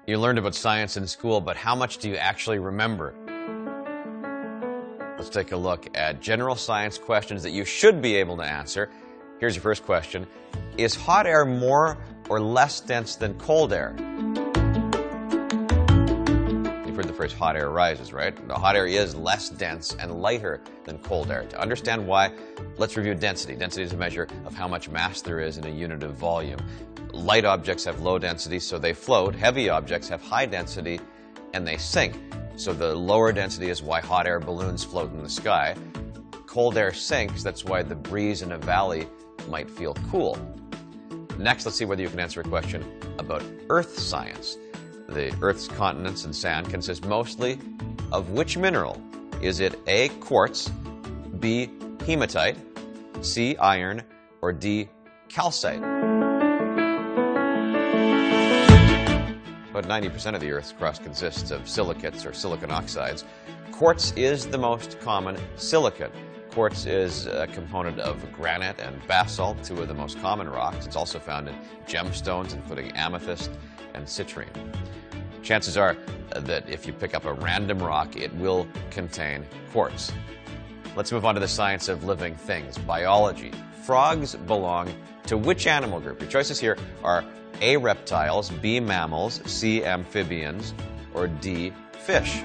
You learned about science in school, but how much do you actually remember? Let's take a look at general science questions that you should be able to answer. Here's your first question. Is hot air more or less dense than cold air? You've heard the phrase hot air rises, right? The hot air is less dense and lighter than cold air. To understand why, let's review density. Density is a measure of how much mass there is in a unit of volume. Light objects have low density, so they float. Heavy objects have high density, and they sink. So the lower density is why hot air balloons float in the sky. Cold air sinks, that's why the breeze in a valley might feel cool. Next, let's see whether you can answer a question about Earth science. The Earth's continents and sand consist mostly of which mineral? Is it A, quartz, B, hematite, C, iron, or D, calcite? About 90% of the Earth's crust consists of silicates or silicon oxides. Quartz is the most common silicate. Quartz is a component of granite and basalt, two of the most common rocks. It's also found in gemstones, including amethyst and citrine. Chances are that if you pick up a random rock, it will contain quartz. Let's move on to the science of living things, biology. Frogs belong to which animal group? Your choices here are A, reptiles, B, mammals, C, amphibians, or D, fish.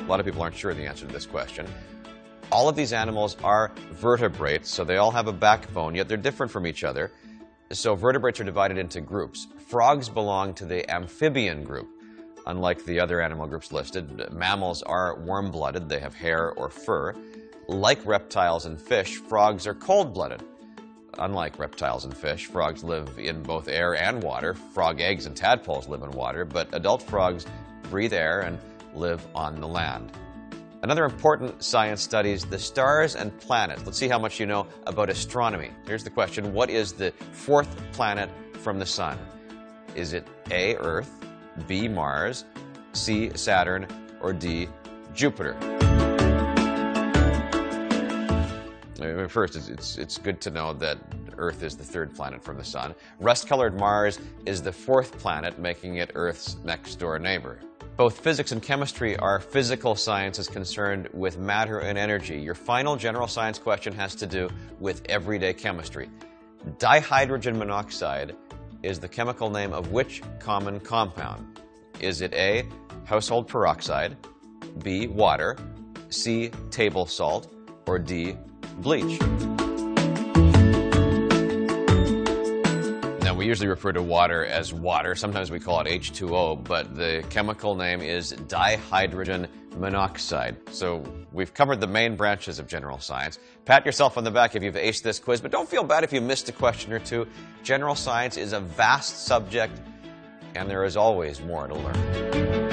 A lot of people aren't sure the answer to this question. All of these animals are vertebrates, so they all have a backbone, yet they're different from each other. So vertebrates are divided into groups. Frogs belong to the amphibian group. Unlike the other animal groups listed, mammals are warm-blooded. They have hair or fur. Like reptiles and fish, frogs are cold-blooded. Unlike reptiles and fish, frogs live in both air and water. Frog eggs and tadpoles live in water, but adult frogs breathe air and live on the land. Another important science studies the stars and planets. Let's see how much you know about astronomy. Here's the question. What is the fourth planet from the sun? Is it A, Earth, B, Mars, C, Saturn, or D, Jupiter? First, it's good to know that Earth is the third planet from the sun. Rust-colored Mars is the fourth planet, making it Earth's next-door neighbor. Both physics and chemistry are physical sciences concerned with matter and energy. Your final general science question has to do with everyday chemistry. Dihydrogen monoxide is the chemical name of which common compound? Is it A, household peroxide, B, water, C, table salt, or D, bleach? Now, we usually refer to water as water. Sometimes we call it H2O, but the chemical name is dihydrogen monoxide. So we've covered the main branches of general science. Pat yourself on the back if you've aced this quiz, but don't feel bad if you missed a question or two. General science is a vast subject, and there is always more to learn.